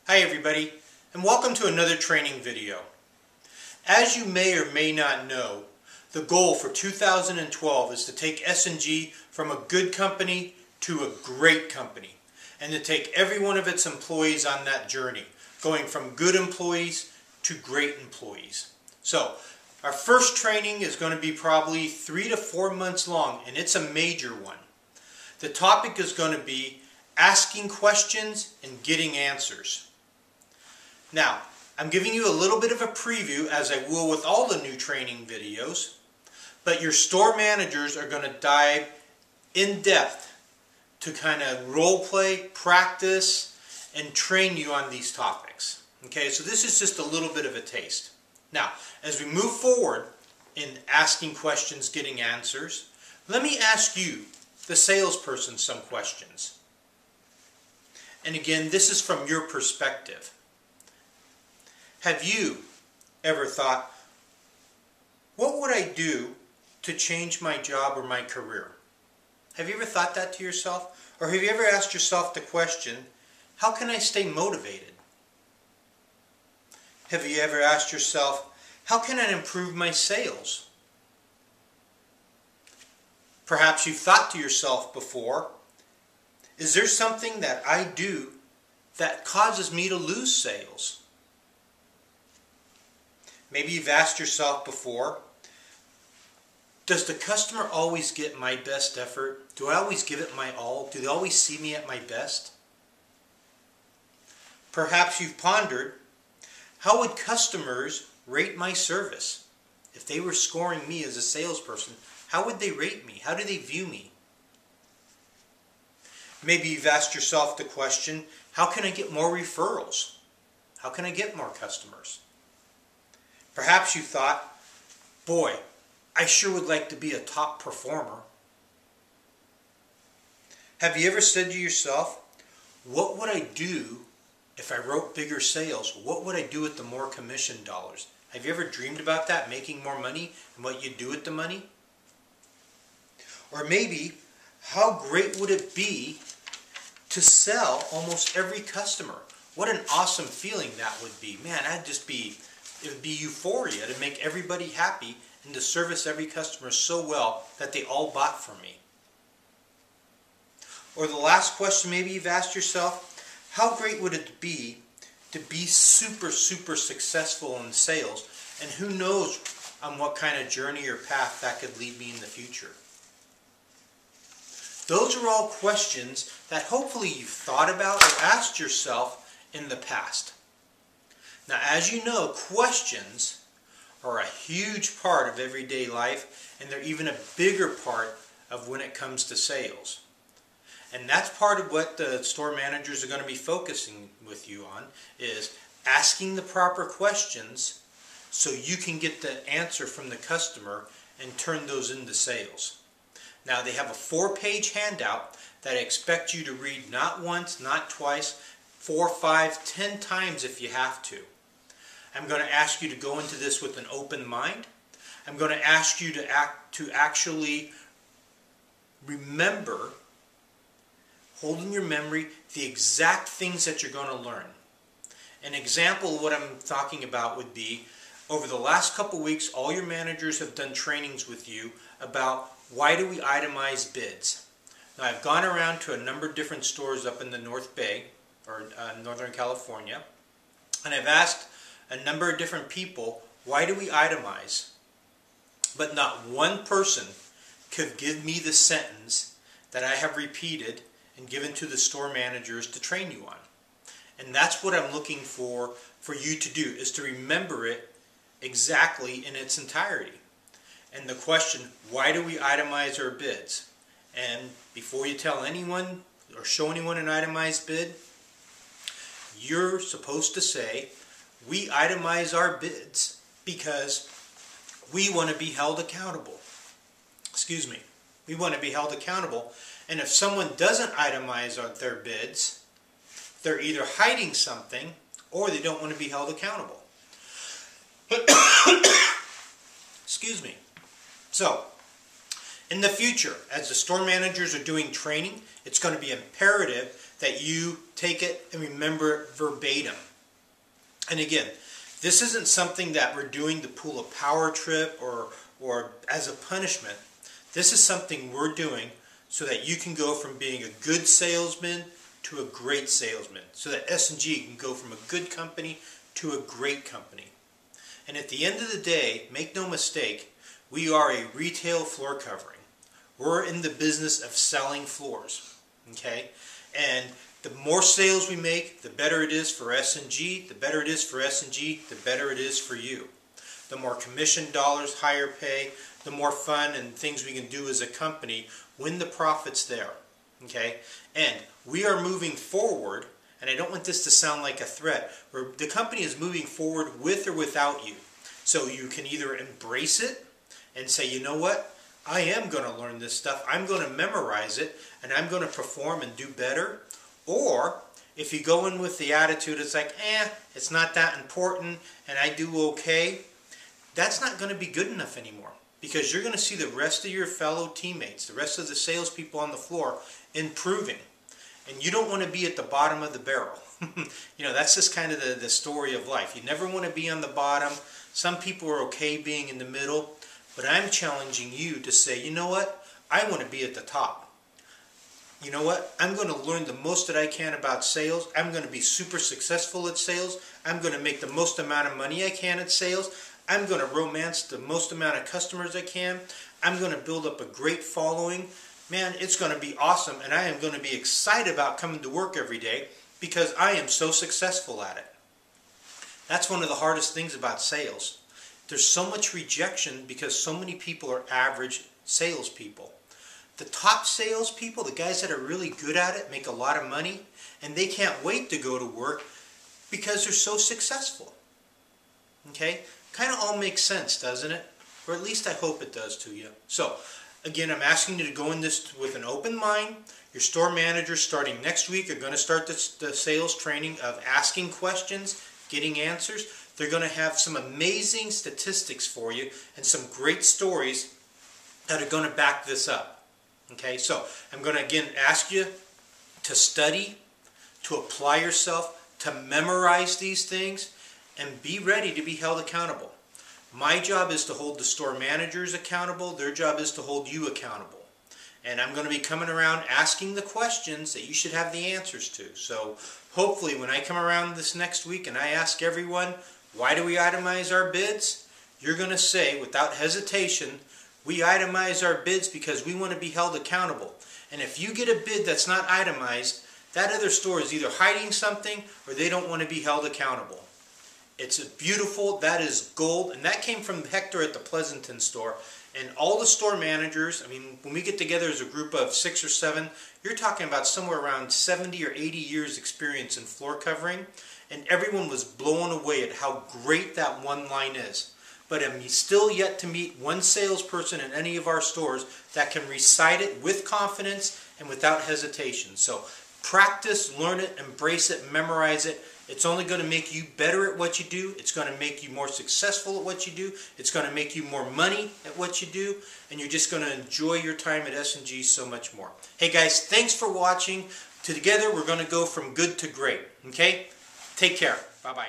Hi everybody, and welcome to another training video. As you may or may not know, the goal for 2012 is to take S&G from a good company to a great company, and to take every one of its employees on that journey, going from good employees to great employees. So, our first training is going to be probably 3 to 4 months long, and it's a major one. The topic is going to be asking questions and getting answers. Now, I'm giving you a little bit of a preview, as I will with all the new training videos, but your store managers are going to dive in depth to kind of role play, practice, and train you on these topics. Okay, so this is just a little bit of a taste. Now, as we move forward in asking questions, getting answers, let me ask you, the salesperson, some questions. And again, this is from your perspective. Have you ever thought, what would I do to change my job or my career? Have you ever thought that to yourself? Or have you ever asked yourself the question, how can I stay motivated? Have you ever asked yourself, how can I improve my sales? Perhaps you've thought to yourself before, is there something that I do that causes me to lose sales? Maybe you've asked yourself before, does the customer always get my best effort? Do I always give it my all? Do they always see me at my best? Perhaps you've pondered, how would customers rate my service? If they were scoring me as a salesperson, how would they rate me? How do they view me? Maybe you've asked yourself the question, how can I get more referrals? How can I get more customers? Perhaps you thought, boy, I sure would like to be a top performer. Have you ever said to yourself, what would I do if I wrote bigger sales? What would I do with the more commission dollars? Have you ever dreamed about that, making more money, and what you'd do with the money? Or maybe, how great would it be to sell almost every customer? What an awesome feeling that would be. Man, it would be euphoria to make everybody happy and to service every customer so well that they all bought from me. Or the last question maybe you've asked yourself, how great would it be to be super successful in sales, and who knows on what kind of journey or path that could lead me in the future? Those are all questions that hopefully you've thought about or asked yourself in the past. Now, as you know, questions are a huge part of everyday life, and they're even a bigger part of when it comes to sales. And that's part of what the store managers are going to be focusing with you on, is asking the proper questions so you can get the answer from the customer and turn those into sales. Now, they have a 4-page handout that I expect you to read not once, not twice, 4, 5, 10 times if you have to. I'm going to ask you to go into this with an open mind. I'm going to ask you to actually remember, hold in your memory, the exact things that you're going to learn. An example of what I'm talking about would be, over the last couple weeks, all your managers have done trainings with you about why do we itemize bids. Now, I've gone around to a number of different stores up in the North Bay, or Northern California, and I've asked a number of different people, why do we itemize? But not one person could give me the sentence that I have repeated and given to the store managers to train you on. And that's what I'm looking for you to do, is to remember it exactly in its entirety. And the question, why do we itemize our bids? And before you tell anyone or show anyone an itemized bid, you're supposed to say, we itemize our bids because we want to be held accountable. Excuse me. We want to be held accountable. And if someone doesn't itemize their bids, they're either hiding something or they don't want to be held accountable. Excuse me. So, In the future, as the store managers are doing training, it's going to be imperative that you take it and remember it verbatim. And again, this isn't something that we're doing to pull a power trip or as a punishment. This is something we're doing so that you can go from being a good salesman to a great salesman. So that S&G can go from a good company to a great company. And at the end of the day, make no mistake, we are a retail floor covering. We're in the business of selling floors. Okay? And the more sales we make, the better it is for S&G. The better it is for S&G, the better it is for you. The more commission dollars, higher pay, the more fun and things we can do as a company when the profit's there. Okay? And we are moving forward, and I don't want this to sound like a threat, where the company is moving forward with or without you. So you can either embrace it and say, you know what? I am going to learn this stuff. I'm going to memorize it, and I'm going to perform and do better. Or if you go in with the attitude, it's like, it's not that important, and I do okay, that's not going to be good enough anymore. Because you're going to see the rest of your fellow teammates, the rest of the salespeople on the floor improving. And you don't want to be at the bottom of the barrel. You know, that's just kind of the story of life. You never want to be on the bottom. Some people are okay being in the middle. But I'm challenging you to say, you know what? I want to be at the top. You know what? I'm going to learn the most that I can about sales. I'm going to be super successful at sales. I'm going to make the most amount of money I can at sales. I'm going to romance the most amount of customers I can. I'm going to build up a great following. Man, it's going to be awesome, and I am going to be excited about coming to work every day because I am so successful at it. That's one of the hardest things about sales. There's so much rejection because so many people are average salespeople. The top salespeople, the guys that are really good at it, make a lot of money, and they can't wait to go to work because they're so successful. Okay? Kind of all makes sense, doesn't it? Or at least I hope it does to you. So, again, I'm asking you to go in this with an open mind. Your store managers starting next week are going to start the sales training of asking questions, getting answers. They're going to have some amazing statistics for you and some great stories that are going to back this up. Okay, so I'm going to again ask you to study, to apply yourself, to memorize these things, and be ready to be held accountable. My job is to hold the store managers accountable. Their job is to hold you accountable. And I'm going to be coming around asking the questions that you should have the answers to. So hopefully when I come around this next week and I ask everyone, why do we itemize our bids? You're going to say without hesitation, we itemize our bids because we want to be held accountable. And if you get a bid that's not itemized, that other store is either hiding something or they don't want to be held accountable. It's beautiful, that is gold, and that came from Hector at the Pleasanton store. And all the store managers, I mean, when we get together as a group of 6 or 7, you're talking about somewhere around 70 or 80 years experience in floor covering. And everyone was blown away at how great that one line is. But I'm still yet to meet one salesperson in any of our stores that can recite it with confidence and without hesitation. So practice, learn it, embrace it, memorize it. It's only going to make you better at what you do. It's going to make you more successful at what you do. It's going to make you more money at what you do. And you're just going to enjoy your time at S&G so much more. Hey guys, thanks for watching. Together we're going to go from good to great. Okay? Take care. Bye-bye.